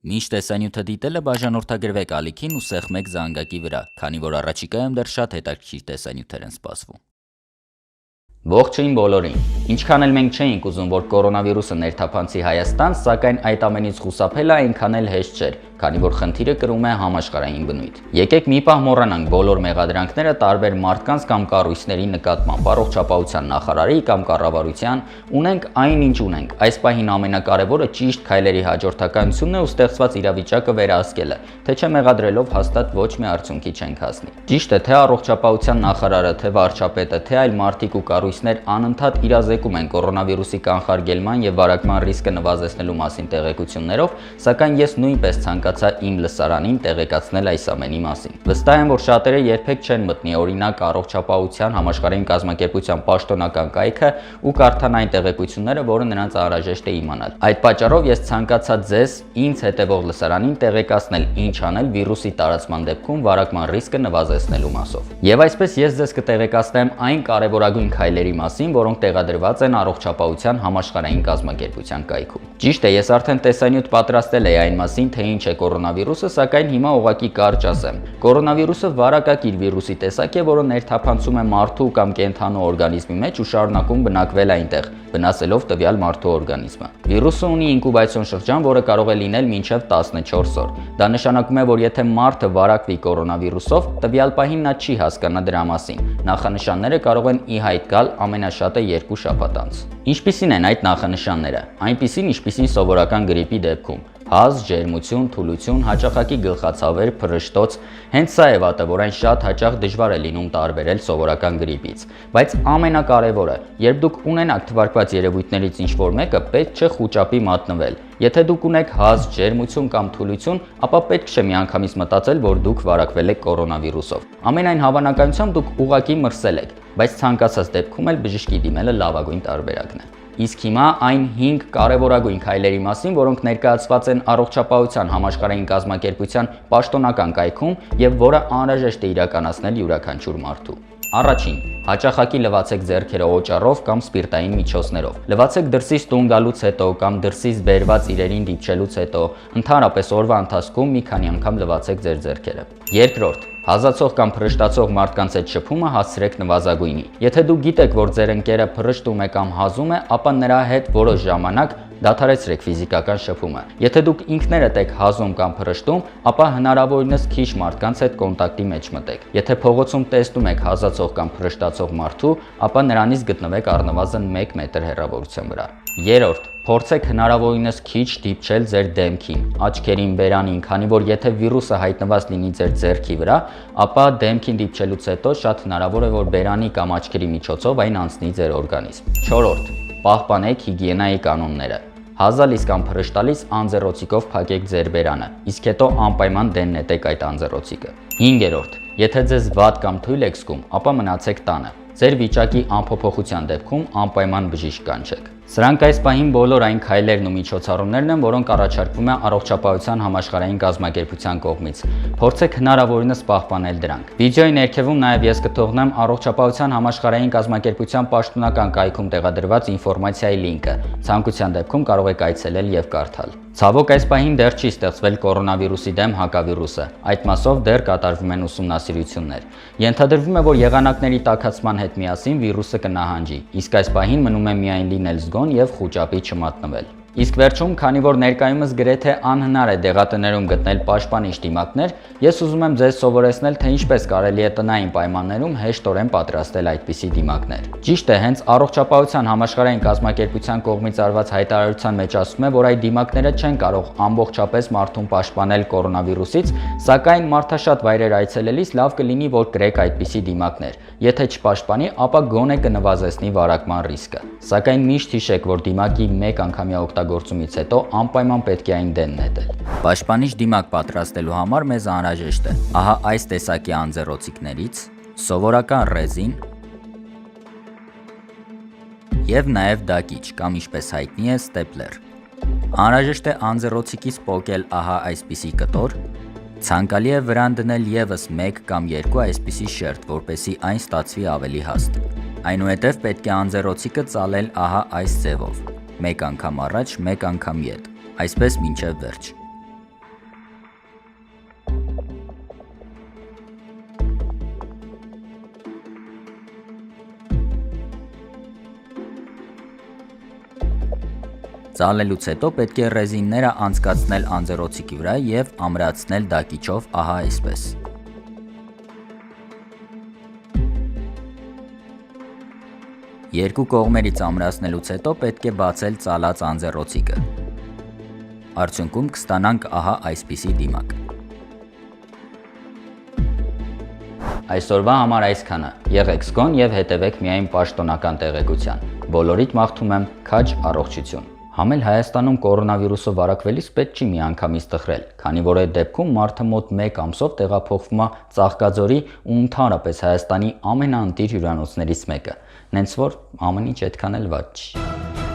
Միշտ տեսանյութը դիտելը բաժանորդագրվեք ալիքին ու սեղմեք զանգակի վրա, քանի որ առաջիկայում դեռ շատ հետաքրքիր տեսանյութեր են սպասվում։ Ողջույն բոլորին։ Ինչքան էլ մենք չէինք ուզում, որ կորոնավիրուսը ներթափանցի Հայաստան, սակայն այդ ամենից խուսափելը այնքան էլ հեշտ չէր, քանի որ խնդիրը կրում է համաշխարհային բնույթ։ Եկեք մի պահ մոռանանք բոլոր մեղադրանքները տարբեր մարդկանց կամ կառույցների նկատմամբ, առողջապահության նախարարի կամ կառավարության, ունենք այն, ինչ ունենք։ Այս պահին ամենակարևորը ճիշտ քայլերի հաջորդականությունն է ու ստեղծված իրավիճակը վերահսկելը, թե չէ մեղադրելով հաստատ ոչ մի արդյունքի չենք հասնի։ Ճիշտ է, թե առողջապահության նախարարը, թե վարչապետը, թե այլ մարդիկ ու կառույցներ անընդհատ իրազեկում են կորոնավիրուսի կանխարգելման եւ վարակման ռիսկը նվազեցնելու մասին տեղեկություններով, սակայն ես նույնպես ցանկացա իմ լսարանին տեղեկացնել այս ամենի մասին։ Վստահ եմ, որ շատերը երբեք չեն մտնի օրինակ առողջապահության համաշխարհային կազմակերպության պաշտոնական կայքը ու կարդան այն տեղեկությունները, որը նրանց անհրաժեշտ է իմանալ։ Այդ պատճառով ես ցանկացա ձեզ ինձ հետևող լսարանին տեղեկացնել ինչ անել վիրուսի տարածման դեպքում վարակման ռիսկը նվազեցնելու մասով։ Եվ այսպես ես ձեզ կտեղեկացնեմ այն կարևորագույն քայլերի մասին, որոնք տեղադրված են առողջապահության համաշխարհային կազմակերպության կայքում։ Ճիշտ է, ես արդեն տեսանյութ պատրաստել եմ այն մասին, թե ինչ է կորոնավիրուսը, սակայն հիմա ուղղակի կարճ ասեմ։ Կորոնավիրուսը վարակակիր վիրուսի տեսակ է, որը ներթափանցում է մարդու կամ կենդանու օրգանիզմի մեջ ու շարունակում բնակվել այնտեղ, վնասելով տվյալ մարդու օրգանիզմը։ Վիրուսը ունի ինկուբացիոն շրջան, որը կարող է լինել մինչև 14 օր։ Դա նշանակում է, որ եթե մարդը վարակվի կորոնավիրուսով, տվյալ պահին նա չի հասկանա դրա մասին։ Նախանշանները կարող են ի հայտ գալ ամենաշատը 2 շաբաթ անց։ Ինչպիսին են այդ նախանշանները։ Այնպիսին, ինչպիսին սովորական գրիպի դեպքում։ Հազ, ջերմություն, թուլություն, հաճախակի գլխացավեր, փռշտոց, հենց սա է վատը, որ այն շատ հաճախ դժվար է լինում տարբերել սովորական գրիպից։ Բայց ամենակարևորը, երբ դուք ունենաք թվարկված երևույթներից ինչ-որ մեկը, պետք չէ խուճապի մատնվել։ Եթե դուք ունեք հազ, ջերմություն կամ թուլություն, ապա պետք չէ միանգամից մտածել, որ դուք վարակվել եք կորոնավիրուսով։ Ամենայն հավանականությամբ դուք ուղղակի մրսել եք, բայց ցանկացած դեպքում էլ բժշկի դիմելը լավագույն տարբերակն է։ Իսկ հիմա այն 5 կարևորագույն քայլերի մասին, որոնք ներկայացված են առողջապահության համաշխարհային կազմակերպության պաշտոնական կայքում եւ որը անհրաժեշտ է իրականացնել յուրաքանչյուր մարդու։ Առաջին, հաճախակի լվացեք ձեռքերը օճառով կամ սպիրտային միջոցներով։ Լվացեք դրսից տուն գալուց հետո կամ դրսից բերված իրերին դիպչելուց հետո, ընդհանրապես օրվա ընթացքում մի քանի անգամ լվացեք ձեր ձեռքերը։ Երկրորդ, հազացող կամ փռշտացող մարդկանց հետ շփումը հասցրեք նվազագույնի։ Եթե դուք գիտեք, որ ձեր ընկերը փռշտում է կամ հազում է, ապա նրա հետ որոշ ժամանակ դադարեցրեք ֆիզիկական շփումը։ Եթե դուք ինքներդ եք հազում կամ փռշտում, ապա հնարավորինս քիչ մարդկանց հետ կոնտակտի մեջ մտեք։ Եթե փողոցում տեսնում եք հազացող կամ փռշտացող մարդու, ապա նրանից գտնվեք առնվազն 1 մետր հեռավորության վրա։ Երրորդ, փորձեք հնարավորինս քիչ դիպչել ձեր դեմքին, աչքերին, բերանին, քանի որ եթե վիրուսը հայտնված լինի ձեր ձեռքի վրա, ապա դեմքին դիպչելուց հետո շատ հնարավոր է, որ բերանի կամ աչքերի միջոցով այն անցնի ձեր օրգանիզմ։ Չորրորդ, պահպանեք հիգիենայի կանոնները։ Հազալիս կամ փռշտալիս անձեռոցիկով փակեք ձեր բերանը, իսկ հետո անպայման դեն նետեք այդ անձեռոցիկը։ Հինգերորդ, եթե ձեզ վատ կամ թույլ եք զգում, ապա մնացեք տանը։ Ձեր վիճակի անփոփոխության դեպքում անպայման բժիշկ կանչեք։ Սրանք այս պահին բոլոր այն քայլերն ու միջոցառումներն են, որոնք առաջարկվում է առողջապահության համաշխարհային կազմակերպության կողմից։ Փորձեք հնարավորինս պահպանել դրանք։ Վիդեոյի ներքևում նաև ես կթողնեմ առողջապահության համաշխարհային կազմակերպության պաշտոնական կայքում տեղադրված ինֆորմացիայի լինկը։ Ցանկության դեպքում կարող եք այցելել եւ կարդալ։ Ցավոք այս պահին դեռ չի ստեղծվել կորոնավիրուսի դեմ հակավիրուսը։ Այդ մասով դեռ կատարվում են ուսումնասիրություններ։ Ենթադրվում է, որ եղանակների տաքացման հետ միասին վիրուսը կնահանջի, իսկ այս պահին մնում է միայն լինել զգոն եւ խուճապի չմատնվել։ Իսկ վերջում, քանի որ ներկայումս գրեթե անհնար է դեղատներում գտնել պաշտպանիչ դիմակներ, ես ուզում եմ ձեզ սովորեցնել, թե ինչպես կարելի է տնային պայմաններում հեշտորեն պատրաստել այդպիսի դիմակներ։ Ճիշտ է, հենց առողջապահության համաշխարհային կազմակերպության կողմից արված հայտարարության մեջ ասվում է, որ այդ դիմակները չեն կարող ամբողջապես մարդուն պաշտպանել կորոնավիրուսից, սակայն մարդաշատ վայրեր այցելելիս լավ կլինի, որ կրեք այդպիսի դիմակներ։ Եթե չպաշտպանի, ապա գոնե կնվազեցնի վարակման ռիսկը։ Սակայն միշտ հիշեք, որ դիմակի մեկ անգամյա օգտագործումից հետո անպայման պետք է այն դեն նետել։ Պաշտպանիչ դիմակ պատրաստելու համար մեզ անհրաժեշտ է ահա այս տեսակի անձեռոցիկներից, սովորական ռեզին եւ նաեւ դակիչ կամ ինչպես հայտնի է ստեպլեր։ Անհրաժեշտ է անձեռոցիկից պոկել ահա այսպիսի կտոր։ Ցանկալի է վրան դնել եւս 1 կամ 2 այսպիսի շերտ, որպեսզի այն ստացվի ավելի հաստ։ Այնուհետև պետք է անձեռոցիկը ծալել ահա այս ձևով. 1 անգամ առաջ, 1 անգամ ետ, այսպես մինչև վերջ։ Ծալելուց հետո պետք է ռեզինները անցկացնել անձեռոցիկի վրա և ամրացնել դակիչով, ահա այսպես։ Երկու կողմերից ամրացնելուց հետո պետք է բացել ծալած անձեռոցիկը։ Արդյունքում կստանանք ահա այսպիսի դիմակ։ Այսօրվա համար այսքանը։ Եղեք զգոն և հետևեք միայն պաշտոնական տեղեկության։ Բոլորիդ մաղթում եմ քաջ առողջություն։ Համ էլ Հայաստանում կորոնավիրուսով վարակվելիս պետք չի միանգամից տխրել, քանի որ այդ դեպքում մարդը մոտ 1 ամսով տեղափոխվում է Ծաղկաձորի ու ընդհանրապես Հայաստանի ամենաընտիր հյուրանոցներից մեկը, նենց որ ամեն ինչ այդքան էլ վատ չի։